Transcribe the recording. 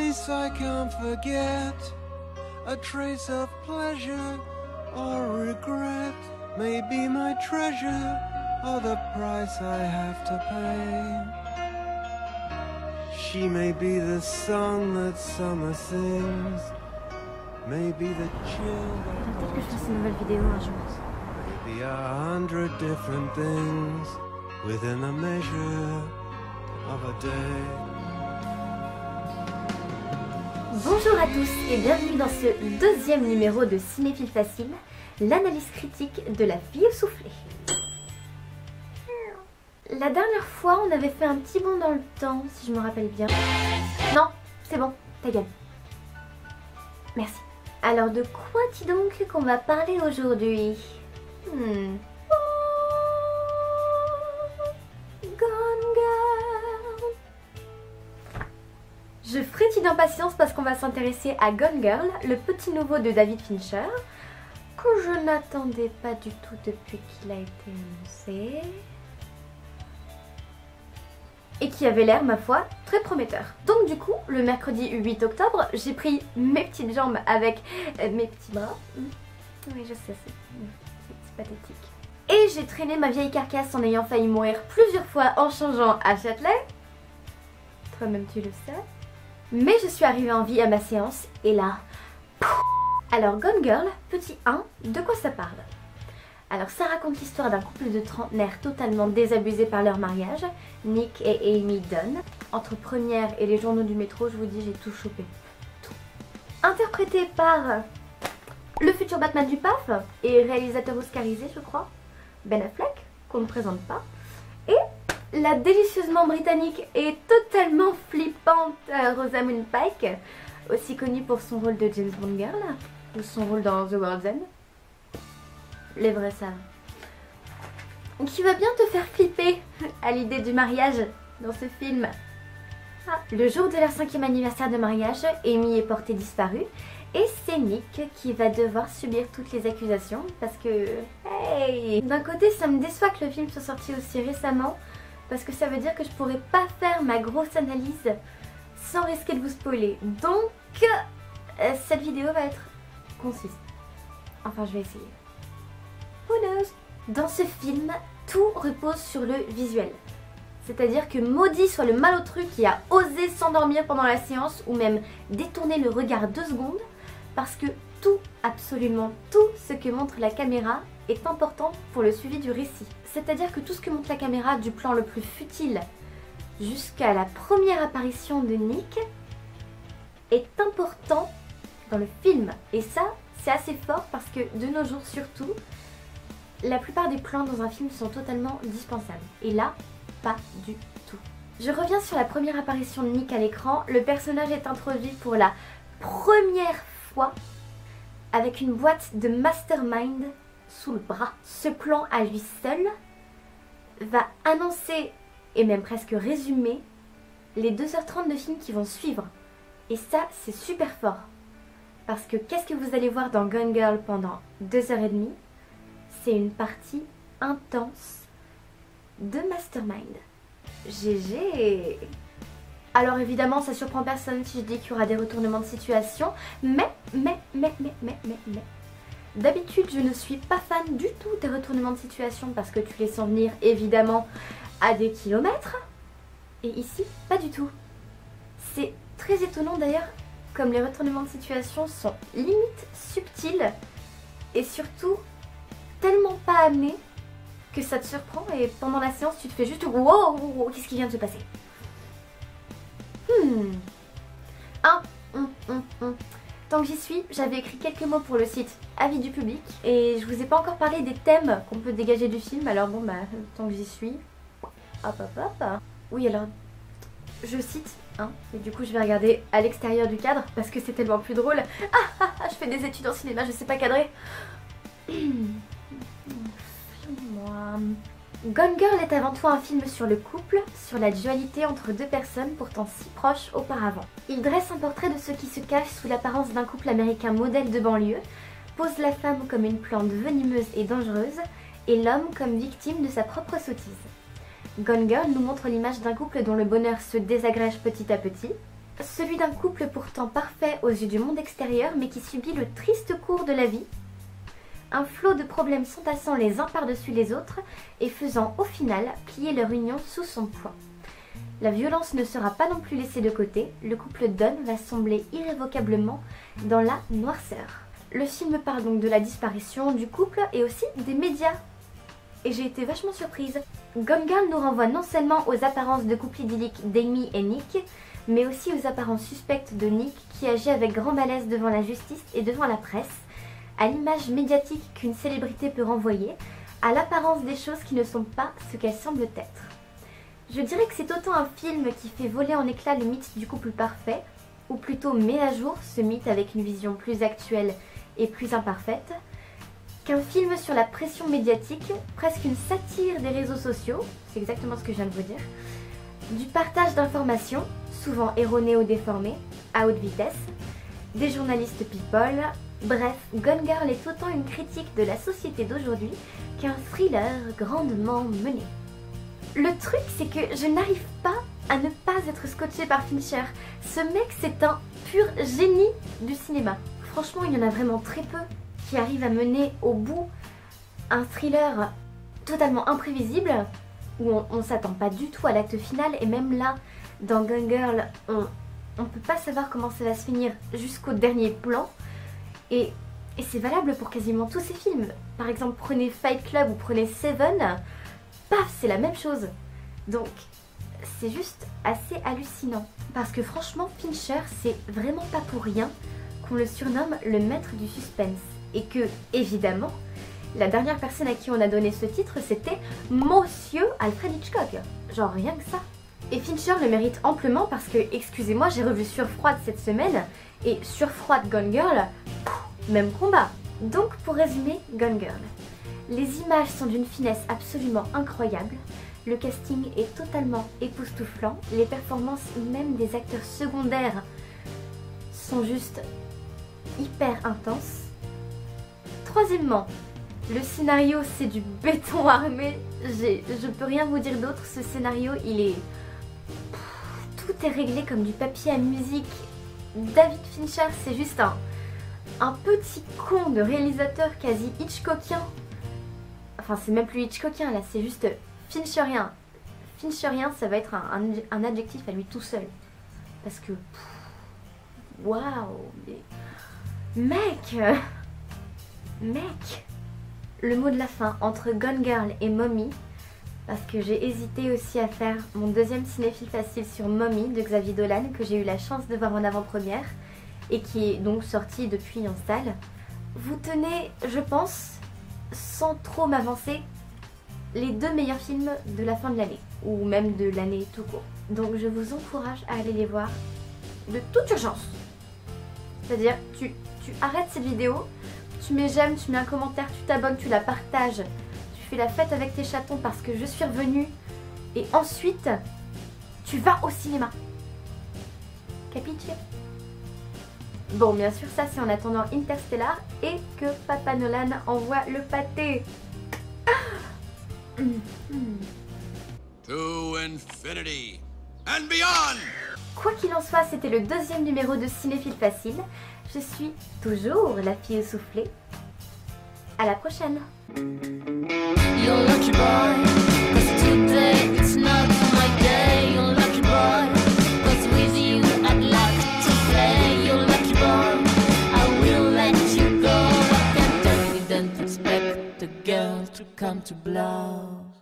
face I can't forget, a trace of pleasure or regret, maybe my treasure or the price I have to pay. She may be the song that summer sings, maybe the chill that Peut-être que je fasse une nouvelle vidéo un jour. maybe 100 different things within the measure of a day. Bonjour à tous et bienvenue dans ce deuxième numéro de Cinéphile Facile, l'analyse critique de La Fille au soufflet. La dernière fois, on avait fait un petit bond dans le temps, si je me rappelle bien. Non, c'est bon, ta gueule. Merci. Alors de quoi dis donc qu'on va parler aujourd'hui? Gone Girl. Je frétille d'impatience parce qu'on va s'intéresser à Gone Girl, le petit nouveau de David Fincher, que je n'attendais pas du tout depuis qu'il a été annoncé. Et qui avait l'air, ma foi, très prometteur. Donc du coup, le mercredi 8 octobre, j'ai pris mes petites jambes avec mes petits bras. Oui, je sais, c'est pathétique. Et j'ai traîné ma vieille carcasse en ayant failli mourir plusieurs fois en changeant à Châtelet. Toi-même tu le sais. Mais je suis arrivée en vie à ma séance, et là... Alors, Gone Girl, petit 1, de quoi ça parle? Alors ça raconte l'histoire d'un couple de trentenaires totalement désabusés par leur mariage, Nick et Amy Dunn. Entre Première et les journaux du métro, je vous dis, j'ai tout chopé. Tout. Interprété par le futur Batman du PAF et réalisateur oscarisé, je crois, Ben Affleck, qu'on ne présente pas. Et la délicieusement britannique et totalement flippante Rosamund Pike, aussi connue pour son rôle de James Bond Girl, ou son rôle dans The World's End. Les vrais savent. Qui va bien te faire flipper à l'idée du mariage dans ce film. Le jour de leur 5e anniversaire de mariage, Amy est portée disparue et c'est Nick qui va devoir subir toutes les accusations parce que... Hey, d'un côté, ça me déçoit que le film soit sorti aussi récemment parce que ça veut dire que je pourrais pas faire ma grosse analyse sans risquer de vous spoiler. Donc, cette vidéo va être concise. Enfin, je vais essayer. Dans ce film, tout repose sur le visuel. C'est-à-dire que maudit soit le malotru qui a osé s'endormir pendant la séance ou même détourner le regard 2 secondes parce que tout, absolument tout ce que montre la caméra est important pour le suivi du récit. C'est-à-dire que tout ce que montre la caméra du plan le plus futile jusqu'à la première apparition de Nick est important dans le film. Et ça, c'est assez fort parce que de nos jours surtout, la plupart des plans dans un film sont totalement dispensables. Et là, pas du tout. Je reviens sur la première apparition de Nick à l'écran. Le personnage est introduit pour la première fois avec une boîte de Mastermind sous le bras. Ce plan à lui seul va annoncer et même presque résumer les 2h30 de film qui vont suivre. Et ça, c'est super fort. Parce que qu'est-ce que vous allez voir dans Gone Girl pendant 2h30? C'est une partie intense de Mastermind. GG. Alors évidemment, ça surprend personne si je dis qu'il y aura des retournements de situation, mais. D'habitude, je ne suis pas fan du tout des retournements de situation parce que tu les sens venir évidemment à des kilomètres. Et ici, pas du tout. C'est très étonnant d'ailleurs, comme les retournements de situation sont limite subtils et surtout tellement pas amené que ça te surprend et pendant la séance tu te fais juste wow, qu'est-ce qui vient de se passer? Tant que j'y suis, j'avais écrit quelques mots pour le site Avis du public et je vous ai pas encore parlé des thèmes qu'on peut dégager du film, alors bon bah tant que j'y suis, hop. Oui alors, je cite, et du coup je vais regarder à l'extérieur du cadre parce que c'est tellement plus drôle. Je fais des études en cinéma, je sais pas cadrer. Gone Girl est avant tout un film sur le couple, sur la dualité entre deux personnes pourtant si proches auparavant. Il dresse un portrait de ce qui se cache sous l'apparence d'un couple américain modèle de banlieue, pose la femme comme une plante venimeuse et dangereuse, et l'homme comme victime de sa propre sottise. Gone Girl nous montre l'image d'un couple dont le bonheur se désagrège petit à petit, celui d'un couple pourtant parfait aux yeux du monde extérieur mais qui subit le triste cours de la vie. Un flot de problèmes s'entassant les uns par-dessus les autres et faisant au final plier leur union sous son poids. La violence ne sera pas non plus laissée de côté, le couple Dunn va sombrer irrévocablement dans la noirceur. Le film parle donc de la disparition du couple et aussi des médias. Et j'ai été vachement surprise. Gone Girl nous renvoie non seulement aux apparences de couple idyllique d'Amy et Nick, mais aussi aux apparences suspectes de Nick qui agit avec grand malaise devant la justice et devant la presse, à l'image médiatique qu'une célébrité peut renvoyer, à l'apparence des choses qui ne sont pas ce qu'elles semblent être. Je dirais que c'est autant un film qui fait voler en éclats le mythe du couple parfait, ou plutôt met à jour ce mythe avec une vision plus actuelle et plus imparfaite, qu'un film sur la pression médiatique, presque une satire des réseaux sociaux, c'est exactement ce que je viens de vous dire, du partage d'informations, souvent erronées ou déformées, à haute vitesse, des journalistes people. Bref, Gone Girl est autant une critique de la société d'aujourd'hui qu'un thriller grandement mené. Le truc, c'est que je n'arrive pas à ne pas être scotchée par Fincher. Ce mec, c'est un pur génie du cinéma. Franchement, il y en a vraiment très peu qui arrivent à mener au bout un thriller totalement imprévisible, où on ne s'attend pas du tout à l'acte final, et même là, dans Gone Girl, on ne peut pas savoir comment ça va se finir jusqu'au dernier plan. Et c'est valable pour quasiment tous ces films. Par exemple, prenez Fight Club ou prenez Seven, paf, c'est la même chose. Donc, c'est juste assez hallucinant. Parce que franchement, Fincher, c'est vraiment pas pour rien qu'on le surnomme le maître du suspense. Et que, évidemment, la dernière personne à qui on a donné ce titre, c'était Monsieur Alfred Hitchcock. Genre rien que ça. Et Fincher le mérite amplement parce que, excusez-moi, j'ai revu Surfroide cette semaine, et Surfroide Gone Girl, même combat. Donc pour résumer, Gone Girl. Les images sont d'une finesse absolument incroyable, le casting est totalement époustouflant, les performances même des acteurs secondaires sont juste hyper intenses. Troisièmement, le scénario c'est du béton armé, je peux rien vous dire d'autre, ce scénario il est... Tout est réglé comme du papier à musique. David Fincher c'est juste un petit con de réalisateur quasi Hitchcockien. Enfin c'est même plus Hitchcockien là, c'est juste Fincherien. Fincherien ça va être un adjectif à lui tout seul. Parce que... Waouh, mec. Le mot de la fin entre Gone Girl et Mommy, parce que j'ai hésité aussi à faire mon deuxième cinéphile facile sur Mommy de Xavier Dolan que j'ai eu la chance de voir en avant-première et qui est donc sorti depuis en salle. Vous tenez, je pense, sans trop m'avancer, les deux meilleurs films de la fin de l'année, ou même de l'année tout court. Donc je vous encourage à aller les voir de toute urgence. C'est-à-dire, tu arrêtes cette vidéo, tu mets j'aime, tu mets un commentaire, tu t'abonnes, tu la partages, tu fais la fête avec tes chatons parce que je suis revenue, et ensuite, tu vas au cinéma. Capiche? Bon, bien sûr, ça c'est en attendant Interstellar et que Papa Nolan envoie le pâté. To infinity and beyond. Quoi qu'il en soit, c'était le deuxième numéro de Cinéphile Facile. Je suis toujours la fille essoufflée. À la prochaine. You're lucky boy, 'cause today it's not my day. You're lucky boy, 'cause with you I'd like to play. You're lucky boy, I will let you go. I can't tell you, don't expect a girl to come to blows.